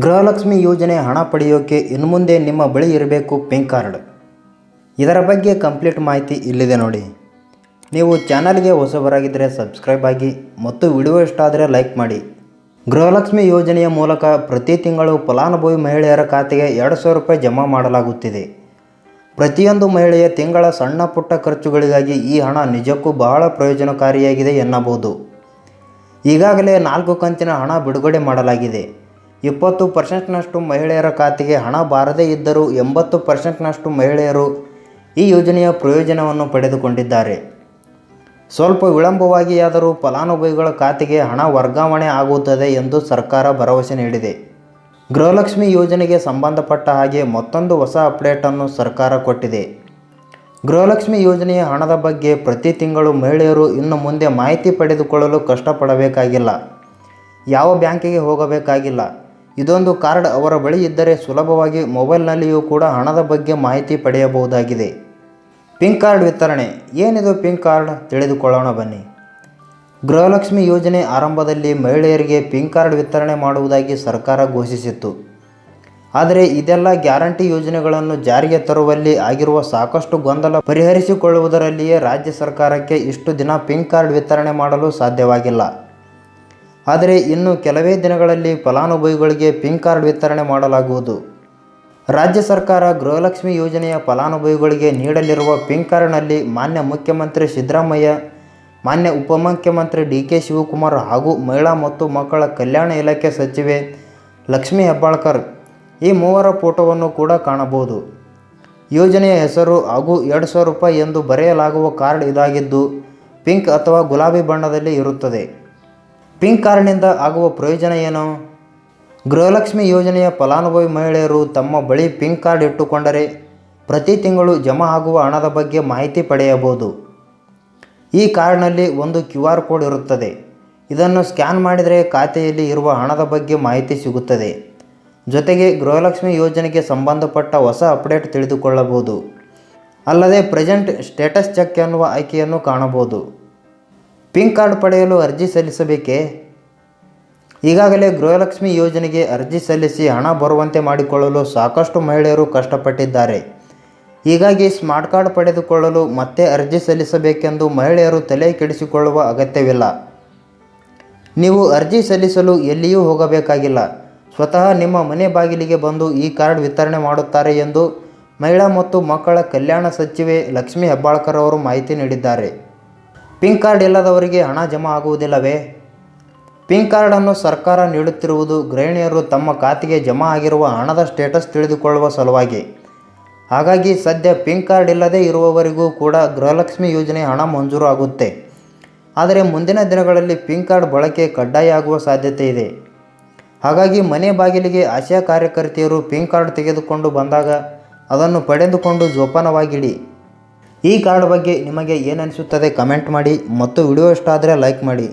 ಗೃಹಲಕ್ಷ್ಮಿ ಯೋಜನೆ ಹಣ ಪಡೆಯೋಕೆ ಇನ್ನು ಮುಂದೆ ನಿಮ್ಮ ಬಳಿ ಇರಬೇಕು ಪಿಂಕ್ ಕಾರ್ಡ್. ಇದರ ಬಗ್ಗೆ ಕಂಪ್ಲೀಟ್ ಮಾಹಿತಿ ಇಲ್ಲಿದೆ ನೋಡಿ. ನೀವು ಚಾನಲ್ಗೆ ಹೊಸಬರಾಗಿದ್ದರೆ ಸಬ್ಸ್ಕ್ರೈಬ್ ಆಗಿ ಮತ್ತು ವಿಡಿಯೋ ಇಷ್ಟ ಆದರೆ ಲೈಕ್ ಮಾಡಿ. ಗೃಹಲಕ್ಷ್ಮಿ ಯೋಜನೆಯ ಮೂಲಕ ಪ್ರತಿ ತಿಂಗಳು ಫಲಾನುಭವಿ ಮಹಿಳೆಯರ ಖಾತೆಗೆ 2,000 ರೂಪಾಯಿ ಜಮಾ ಮಾಡಲಾಗುತ್ತಿದೆ. ಪ್ರತಿಯೊಂದು ಮಹಿಳೆಯ ತಿಂಗಳ ಸಣ್ಣ ಪುಟ್ಟ ಖರ್ಚುಗಳಿಗಾಗಿ ಈ ಹಣ ನಿಜಕ್ಕೂ ಬಹಳ ಪ್ರಯೋಜನಕಾರಿಯಾಗಿದೆ ಎನ್ನಬಹುದು. ಈಗಾಗಲೇ 4 ಕಂತಿನ ಹಣ ಬಿಡುಗಡೆ ಮಾಡಲಾಗಿದೆ. 20%ನಷ್ಟು ಮಹಿಳೆಯರ ಖಾತೆಗೆ ಹಣ ಬಾರದೇ ಇದ್ದರೂ 80%ನಷ್ಟು ಮಹಿಳೆಯರು ಈ ಯೋಜನೆಯ ಪ್ರಯೋಜನವನ್ನು ಪಡೆದುಕೊಂಡಿದ್ದಾರೆ. ಸ್ವಲ್ಪ ವಿಳಂಬವಾಗಿಯಾದರೂ ಫಲಾನುಭವಿಗಳ ಖಾತೆಗೆ ಹಣ ವರ್ಗಾವಣೆ ಆಗುತ್ತದೆ ಎಂದು ಸರ್ಕಾರ ಭರವಸೆ ನೀಡಿದೆ. ಗೃಹಲಕ್ಷ್ಮಿ ಯೋಜನೆಗೆ ಸಂಬಂಧಪಟ್ಟ ಹಾಗೆ ಮತ್ತೊಂದು ಹೊಸ ಅಪ್ಡೇಟನ್ನು ಸರ್ಕಾರ ಕೊಟ್ಟಿದೆ. ಗೃಹಲಕ್ಷ್ಮಿ ಯೋಜನೆಯ ಹಣದ ಬಗ್ಗೆ ಪ್ರತಿ ತಿಂಗಳು ಮಹಿಳೆಯರು ಇನ್ನು ಮುಂದೆ ಮಾಹಿತಿ ಪಡೆದುಕೊಳ್ಳಲು ಕಷ್ಟಪಡಬೇಕಾಗಿಲ್ಲ. ಯಾವ ಬ್ಯಾಂಕಿಗೆ ಹೋಗಬೇಕಾಗಿಲ್ಲ. ಇದೊಂದು ಕಾರ್ಡ್ ಅವರ ಬಳಿ ಇದ್ದರೆ ಸುಲಭವಾಗಿ ಮೊಬೈಲ್ನಲ್ಲಿಯೂ ಕೂಡ ಹಣದ ಬಗ್ಗೆ ಮಾಹಿತಿ ಪಡೆಯಬಹುದಾಗಿದೆ. ಪಿಂಕ್ ಕಾರ್ಡ್ ವಿತರಣೆ. ಏನಿದು ಪಿಂಕ್ ಕಾರ್ಡ್ ತಿಳಿದುಕೊಳ್ಳೋಣ ಬನ್ನಿ. ಗೃಹಲಕ್ಷ್ಮಿ ಯೋಜನೆ ಆರಂಭದಲ್ಲಿ ಮಹಿಳೆಯರಿಗೆ ಪಿಂಕ್ ಕಾರ್ಡ್ ವಿತರಣೆ ಮಾಡುವುದಾಗಿ ಸರ್ಕಾರ ಘೋಷಿಸಿತ್ತು. ಆದರೆ ಇದೆಲ್ಲ ಗ್ಯಾರಂಟಿ ಯೋಜನೆಗಳನ್ನು ಜಾರಿಗೆ ತರುವಲ್ಲಿ ಆಗಿರುವ ಸಾಕಷ್ಟು ಗೊಂದಲ ಪರಿಹರಿಸಿಕೊಳ್ಳುವುದರಲ್ಲಿಯೇ ರಾಜ್ಯ ಸರ್ಕಾರಕ್ಕೆ ಇಷ್ಟು ದಿನ ಪಿಂಕ್ ಕಾರ್ಡ್ ವಿತರಣೆ ಮಾಡಲು ಸಾಧ್ಯವಾಗಿಲ್ಲ. ಆದರೆ ಇನ್ನು ಕೆಲವೇ ದಿನಗಳಲ್ಲಿ ಫಲಾನುಭವಿಗಳಿಗೆ ಪಿಂಕ್ ಕಾರ್ಡ್ ವಿತರಣೆ ಮಾಡಲಾಗುವುದು. ರಾಜ್ಯ ಸರ್ಕಾರ ಗೃಹಲಕ್ಷ್ಮಿ ಯೋಜನೆಯ ಫಲಾನುಭವಿಗಳಿಗೆ ನೀಡಲಿರುವ ಪಿಂಕ್ ಕಾರ್ಡ್ನಲ್ಲಿ ಮಾನ್ಯ ಮುಖ್ಯಮಂತ್ರಿ ಸಿದ್ದರಾಮಯ್ಯ, ಮಾನ್ಯ ಉಪಮುಖ್ಯಮಂತ್ರಿ ಡಿ.ಕೆ. ಶಿವಕುಮಾರ್ ಹಾಗೂ ಮಹಿಳಾ ಮತ್ತು ಮಕ್ಕಳ ಕಲ್ಯಾಣ ಇಲಾಖೆ ಸಚಿವೆ ಲಕ್ಷ್ಮೀ ಹೆಬ್ಬಾಳ್ಕರ್ ಈ ಮೂವರ ಫೋಟೋವನ್ನು ಕೂಡ ಕಾಣಬಹುದು. ಯೋಜನೆಯ ಹೆಸರು ಹಾಗೂ 2,000 ರೂಪಾಯಿ ಎಂದು ಬರೆಯಲಾಗುವ ಕಾರ್ಡ್ ಇದಾಗಿದ್ದು ಪಿಂಕ್ ಅಥವಾ ಗುಲಾಬಿ ಬಣ್ಣದಲ್ಲಿ ಇರುತ್ತದೆ. ಪಿಂಕ್ ಕಾರ್ಡ್ನಿಂದ ಆಗುವ ಪ್ರಯೋಜನ ಏನು? ಗೃಹಲಕ್ಷ್ಮಿ ಯೋಜನೆಯ ಫಲಾನುಭವಿ ಮಹಿಳೆಯರು ತಮ್ಮ ಬಳಿ ಪಿಂಕ್ ಕಾರ್ಡ್ ಇಟ್ಟುಕೊಂಡರೆ ಪ್ರತಿ ತಿಂಗಳು ಜಮಾ ಆಗುವ ಹಣದ ಬಗ್ಗೆ ಮಾಹಿತಿ ಪಡೆಯಬಹುದು. ಈ ಕಾರ್ಡ್ನಲ್ಲಿ ಒಂದು QR ಕೋಡ್ ಇರುತ್ತದೆ. ಇದನ್ನು ಸ್ಕ್ಯಾನ್ ಮಾಡಿದರೆ ಖಾತೆಯಲ್ಲಿ ಇರುವ ಹಣದ ಬಗ್ಗೆ ಮಾಹಿತಿ ಸಿಗುತ್ತದೆ. ಜೊತೆಗೆ ಗೃಹಲಕ್ಷ್ಮಿ ಯೋಜನೆಗೆ ಸಂಬಂಧಪಟ್ಟ ಹೊಸ ಅಪ್ಡೇಟ್ ತಿಳಿದುಕೊಳ್ಳಬಹುದು. ಅಲ್ಲದೆ ಪ್ರೆಸೆಂಟ್ ಸ್ಟೇಟಸ್ ಚೆಕ್ ಎನ್ನುವ ಆಯ್ಕೆಯನ್ನು ಕಾಣಬಹುದು. ಪಿಂಕ್ ಕಾರ್ಡ್ ಪಡೆಯಲು ಅರ್ಜಿ ಸಲ್ಲಿಸಬೇಕೇ? ಈಗಾಗಲೇ ಗೃಹಲಕ್ಷ್ಮಿ ಯೋಜನೆಗೆ ಅರ್ಜಿ ಸಲ್ಲಿಸಿ ಹಣ ಬರುವಂತೆ ಮಾಡಿಕೊಳ್ಳಲು ಸಾಕಷ್ಟು ಮಹಿಳೆಯರು ಕಷ್ಟಪಟ್ಟಿದ್ದಾರೆ. ಹೀಗಾಗಿ ಸ್ಮಾರ್ಟ್ ಕಾರ್ಡ್ ಪಡೆದುಕೊಳ್ಳಲು ಮತ್ತೆ ಅರ್ಜಿ ಸಲ್ಲಿಸಬೇಕೆಂದು ಮಹಿಳೆಯರು ತಲೆ ಕೆಡಿಸಿಕೊಳ್ಳುವ ಅಗತ್ಯವಿಲ್ಲ. ನೀವು ಅರ್ಜಿ ಸಲ್ಲಿಸಲು ಎಲ್ಲಿಯೂ ಹೋಗಬೇಕಾಗಿಲ್ಲ. ಸ್ವತಃ ನಿಮ್ಮ ಮನೆ ಬಾಗಿಲಿಗೆ ಬಂದು ಈ ಕಾರ್ಡ್ ವಿತರಣೆ ಮಾಡುತ್ತಾರೆ ಎಂದು ಮಹಿಳಾ ಮತ್ತು ಮಕ್ಕಳ ಕಲ್ಯಾಣ ಸಚಿವೆ ಲಕ್ಷ್ಮೀ ಹೆಬ್ಬಾಳ್ಕರ್ ಅವರು ಮಾಹಿತಿ ನೀಡಿದ್ದಾರೆ. ಪಿಂಕ್ ಕಾರ್ಡ್ ಇಲ್ಲದವರಿಗೆ ಹಣ ಜಮಾ ಆಗುವುದಿಲ್ಲವೇ? ಪಿಂಕ್ ಕಾರ್ಡನ್ನು ಸರ್ಕಾರ ನೀಡುತ್ತಿರುವುದು ಗೃಹಿಣಿಯರು ತಮ್ಮ ಖಾತೆಗೆ ಜಮಾ ಆಗಿರುವ ಹಣದ ಸ್ಟೇಟಸ್ ತಿಳಿದುಕೊಳ್ಳುವ ಸಲುವಾಗಿ. ಹಾಗಾಗಿ ಸದ್ಯ ಪಿಂಕ್ ಕಾರ್ಡ್ ಇಲ್ಲದೇ ಇರುವವರಿಗೂ ಕೂಡ ಗೃಹಲಕ್ಷ್ಮಿ ಯೋಜನೆ ಹಣ ಮಂಜೂರು ಆಗುತ್ತೆ. ಆದರೆ ಮುಂದಿನ ದಿನಗಳಲ್ಲಿ ಪಿಂಕ್ ಕಾರ್ಡ್ ಬಳಕೆ ಕಡ್ಡಾಯ ಆಗುವ ಸಾಧ್ಯತೆ ಇದೆ. ಹಾಗಾಗಿ ಮನೆ ಬಾಗಿಲಿಗೆ ಆಶಾ ಕಾರ್ಯಕರ್ತೆಯರು ಪಿಂಕ್ ಕಾರ್ಡ್ ತೆಗೆದುಕೊಂಡು ಬಂದಾಗ ಅದನ್ನು ಪಡೆದುಕೊಂಡು ಜೋಪಾನವಾಗಿಡಿ. ಈ ಕಾರ್ಡ್ ಬಗ್ಗೆ ನಿಮಗೆ ಏನನಿಸುತ್ತದೆ ಕಮೆಂಟ್ ಮಾಡಿ ಮತ್ತು ವಿಡಿಯೋ ಇಷ್ಟ ಆದರೆ ಲೈಕ್ ಮಾಡಿ.